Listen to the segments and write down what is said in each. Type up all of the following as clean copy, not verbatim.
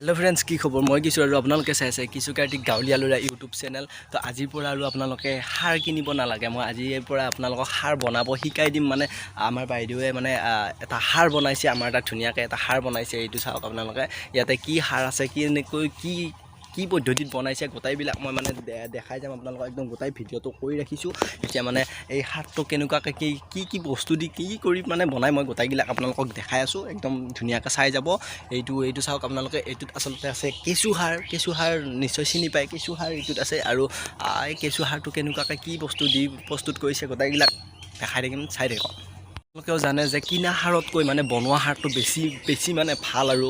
hello friends की खबर मैं किशोर और आपनालोके चाइছে किशोर कार्तिक गावलिया लरा यूट्यूब चैनल तो आजिर পৰা আৰু আপোনালোকে হাৰ কিনিব নালাগে মই আজিৰ পৰা আপোনালোকক হাৰ বনাব শিকাই দিম মানে আমাৰ বাইদেউৱে মানে এটা হাৰ বনাইছে আমাৰ এটা ধুনিয়াকে এটা হার বনাইছে এইটো চাওক আপোনালোকে ইয়াতে কি হার আছে কি পদ্ধতিত বনাইছে গোটাইবিলাক মই মানে দেখাই যাম আপোনালোকক একদম গোটাই ভিডিওটো কৰি ৰাখিছো এতিয়া মানে এই হাৰটো কেনেকুৱাকে কি বস্তু দি কি কৰি মানে বনাই মই গোটাইবিলাক আপোনালোকক দেখাই আছো একদম ধুনিয়াকে চাই যাব এইটো চাওক আপোনালোকে এইটোত আসলতে আছে কেঁচু হার নিশ্চয় চিনি পায় কেঁচু হার এইটোত আছে আৰু এই কেঁচু হাৰটো কেনেকুৱাকে কি বস্তু দি প্ৰস্তুত কৰিছে গোটাইবিলাক দেখাই থাকিম চাই থাকক লোকেও জানে যে কিনা হাৰতকৈ মানে বনোৱা হাৰটো বেছি মানে ভাল আৰু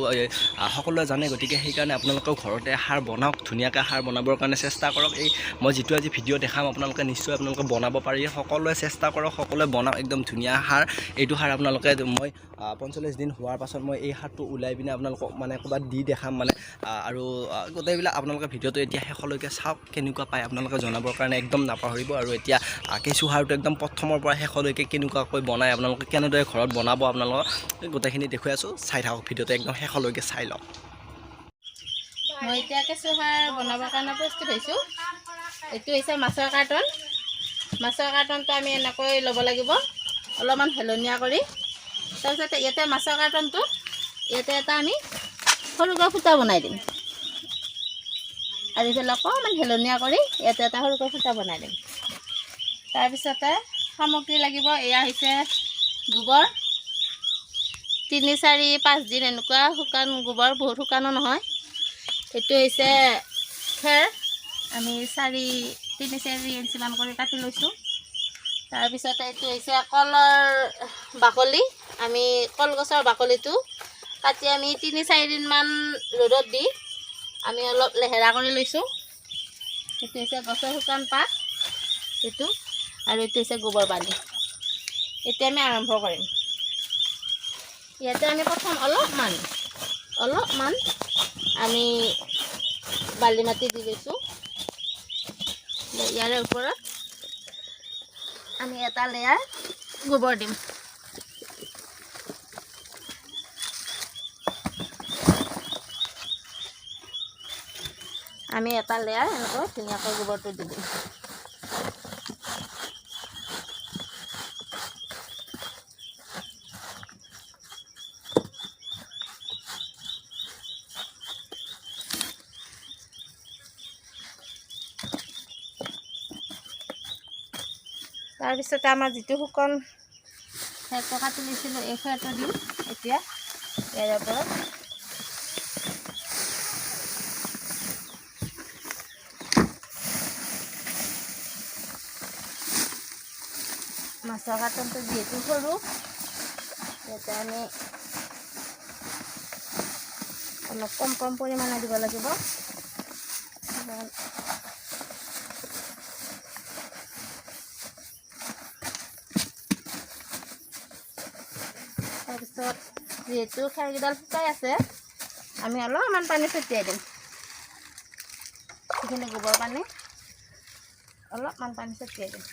সকলোৱে জানে গতিকে সেই কাৰণে আপোনালোকে ঘৰতে হাৰ বনাওক ধুনিয়াকে হাৰ বনাবৰ কাৰণে চেষ্টা কৰক এই মই যেটো আজি ভিডিও দেখাম আপোনালোকে নিশ্চয় আপোনালোকে বনাব পাৰি সকলোৱে চেষ্টা কৰক সকলোৱে বনাওক একদম ধুনিয়া হাৰ এইটো হাৰ আপোনালোকে মই 45 দিন হোৱাৰ পাছত মই এই হাৰটো উলাই বিনা আপোনালোকক মানে ক'বাত দি দেখাম মানে আৰু গোটেইবিলাক আপোনালোকে ভিডিওটো এতিয়া শেষলৈকে চাওক কেনেকুৱা পায় আপোনালোকে জনাবৰ কাৰণে একদম নাপাহৰিব আৰু এতিয়া কেঁচু হাৰটো একদম প্ৰথমৰ পৰা শেষলৈকে কেনেকুৱাকৈ বনাই আপোনালোকে কেনেদৰে ঘৰত বনাব আপোনালোকক গোটেইখিনি দেখুৱাই আছো চাই থাকক ভিডিওটো একদম শেষলৈকে চাই লওক মই এতিয়া কেঁচু সাৰ বনাবৰ কাৰণে প্ৰস্তুত হৈছোঁ এইটো হৈছে মাছৰ কাৰ্টনটো আমি এনেকৈ ল'ব লাগিব অলপমান হেলনীয়া কৰি তাৰপিছত ইয়াতে মাছৰ কাৰ্টনটো ইয়াতে এটা আমি সৰুকৈ ফুটা বনাই দিম আৰু এইফালে অকণমান হেলনীয়া কৰি ইয়াতে এটা সৰুকৈ ফুটা বনাই দিম তাৰপিছতে সামগ্ৰী লাগিব এয়া হৈছে গোবৰ 3-4-5 দিন এনেকুৱা শুকান গোবৰ বহুত শুকানো নহয় এইটো হৈছে খেৰ আমি 3-4 ইঞ্চিমান কৰি কাটি লৈছোঁ তাৰপিছতে এইটো হৈছে কলৰ বাকলি আমি কলগছৰ বাকলিটো কাটি আমি 3-4 দিনমান ৰ'দত দি আমি অলপ লেহেৰা কৰি লৈছোঁ এইটো হৈছে গছৰ শুকান পাত এইটো আৰু এইটো হৈছে গোবৰ বালি এতিয়া আমি আৰম্ভ কৰিম ইয়াতে আমি প্ৰথম অলপমান আমি বালি মাটি দি লৈছোঁ ইয়াৰ ওপৰত আমি এটা লেয়াৰ গোবৰ দিম আমি এটা লেয়াৰ এনেকৈ ধুনীয়াকৈ গোবৰটো দি দিম তাৰপিছতে আমাৰ যিটো শুকান খেৰটো কাটি লৈছিলোঁ এই খেৰটো দিম এতিয়া ইয়াৰ ওপৰত মাছৰ কাৰ্টনটো যিহেতু সৰু ইয়াতে আমি অলপ কম পৰিমাণে দিব লাগিব তাৰপিছত যিহেতু খেৰকেইডাল শুকাই আছে আমি অলপমান পানী ছটিয়াই দিম এইখিনি গোবৰ পানী অলপমান পানী ছটিয়াই দিম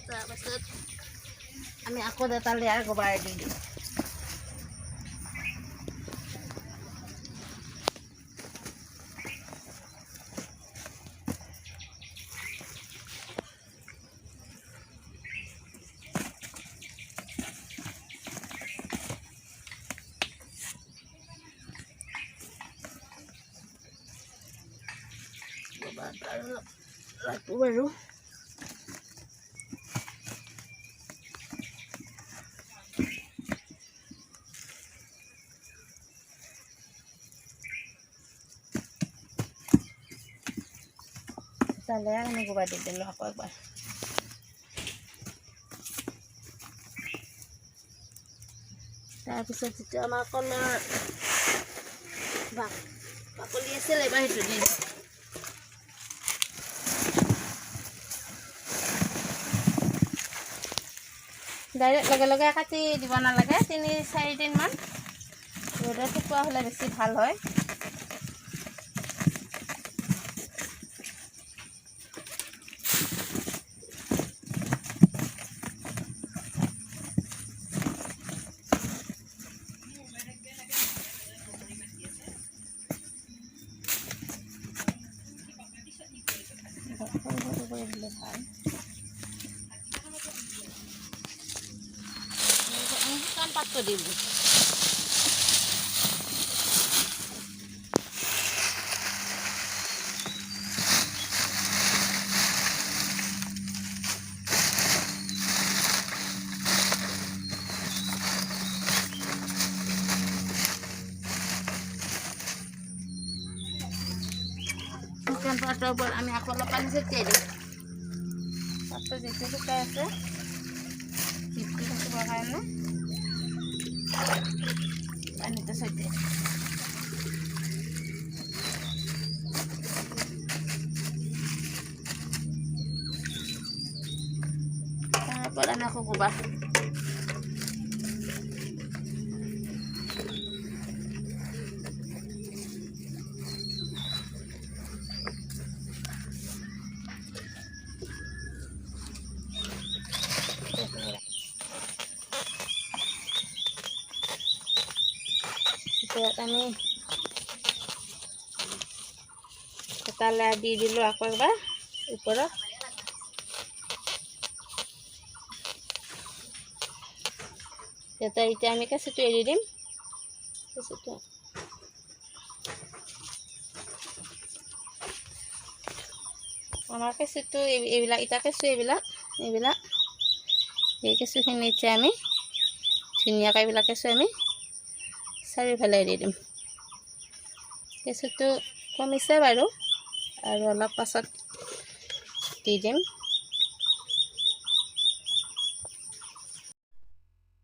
তাৰপাছত আমি আকৌ এটা লেয়াৰ গোবৰ দি দিম বাৰু তাহলে আমি গোবৰ দি দিলোঁ আকৌ একবাৰ তাৰপিছত যিটো আমাৰ কলৰ বাকলি আছিল এবাৰ সেইটো দি দিম ডাইৰেক্ট লগে কাটি দিব নালাগে 3-4 দিনমান ৰ'দত শুকোৱা হ'লে বেছি ভাল হয় দিলে ভাল শুকান পাতটো দিম শুকান পাতৰ ওপৰত আমি আকৌ অলপ পানী ছটিয়াই দিওঁ পাতটো যেতিয়া শুকাই আছে ভিতৰি থাকিবৰ কাৰণে পানীটো ছটিয়াই দিওঁ তাৰপৰা আমি আকৌ গোবৰ আমি এটা লেয়াৰ দি দিলোঁ আকৌ এবাৰ ওপৰত এতিয়া আমি কেঁচুটো এৰি দিম কেঁচুটো আমাৰ কেঁচুটো এইবিলাক এতিয়া কেঁচু এইবিলাক এই কেঁচুখিনি এতিয়া আমি ধুনীয়াকৈ এইবিলাক কেঁচু আমি চাৰিওফালে এৰি দিম কেঁচুটো কমিছে বাৰু আৰু অলপ পাছত দি দিম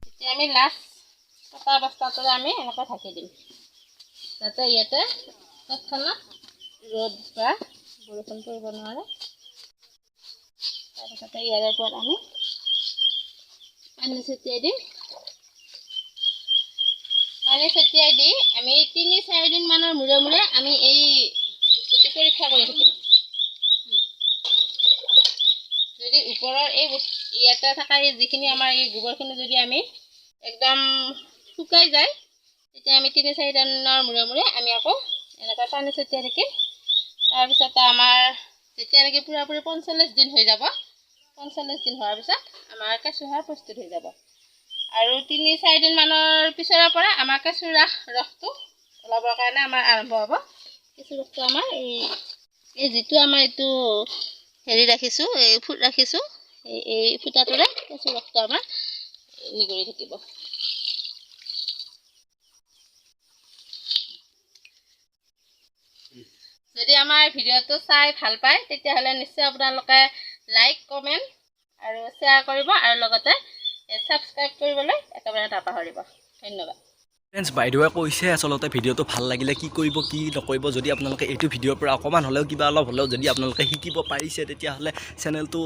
এতিয়া আমি লাষ্ট কটা অৱস্থাটোৰে আমি এনেকৈ ঢাকি দিম যাতে ইয়াতে তৎক্ষণাত ৰ'দ বা বৰষুণ পৰিব নোৱাৰে তাৰপিছতে ইয়াৰে ওপৰত আমি পানী ছটিয়াই দিম পানী ছটিয়াই দি আমি ৩-৪ দিনমানৰ মূৰে মূৰে আমি এই বস্তুটো পৰীক্ষা কৰি থাকিম যদি ওপৰৰ এই ইয়াতে থকা যিখিনি আমাৰ এই গোবৰখিনি যদি আমি একদম শুকাই যায় তেতিয়া আমি ৩-৪ দিনৰ মূৰে মূৰে আমি আকৌ এনেকৈ পানী ছটিয়াই থাকিম তাৰপিছতে আমাৰ যেতিয়া নেকি পুৰাপুৰি ৪৫ দিন হৈ যাব ৪৫ দিন হোৱাৰ পিছত আমাৰ কেঁচু সাৰ প্ৰস্তুত হৈ যাব আৰু ৩-৪ দিনমানৰ পিছৰ পৰা আমাৰ কেঁচুৰ ৰসটো ওলাবৰ কাৰণে আমাৰ আৰম্ভ হ'ব কেঁচুৰ ৰসটো আমাৰ এই যিটো আমাৰ এইটো হেৰি ৰাখিছোঁ এই ফুট ৰাখিছোঁ এই ফুটাটোৰে কেঁচুৰ ৰসটো আমাৰ নিগৰি থাকিব যদি আমাৰ ভিডিঅ'টো চাই ভাল পায় তেতিয়াহ'লে নিশ্চয় আপোনালোকে লাইক কমেণ্ট আৰু শ্বেয়াৰ কৰিব আৰু লগতে ছাবস্ক্ৰাইব কৰিবলৈ একেবাৰে নাপাহৰিব ধন্যবাদ ফ্ৰেণ্ডছ বাইদেৱে কৈছে আচলতে ভিডিঅ'টো ভাল লাগিলে কি কৰিব কি নকৰিব যদি আপোনালোকে এইটো ভিডিঅ'ৰ পৰা অকণমান হ'লেও কিবা অলপ হ'লেও যদি আপোনালোকে শিকিব পাৰিছে তেতিয়াহ'লে চেনেলটো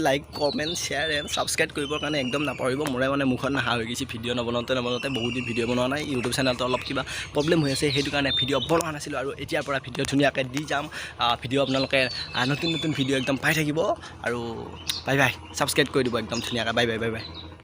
like comment share and subscribe কৰিবৰ কাৰণে একদম নাপাহৰিব মোৰে মানে মুখত নাহা হৈ গৈছে ভিডিঅ' নবনাওঁতে বহুত দিন ভিডিঅ' বনোৱা নাই ইউটিউব চেনেলটো অলপ কিবা প্ৰব্লেম হৈ আছে সেইটো কাৰণে ভিডিঅ' বনোৱা নাছিলোঁ আৰু এতিয়াৰ পৰা ভিডিঅ' ধুনীয়াকৈ দি যাম ভিডিঅ' আপোনালোকে নতুন ভিডিঅ' একদম পাই থাকিব আৰু বাই বাই ছাবস্ক্ৰাইব কৰি দিব একদম ধুনীয়াকৈ বাই বাই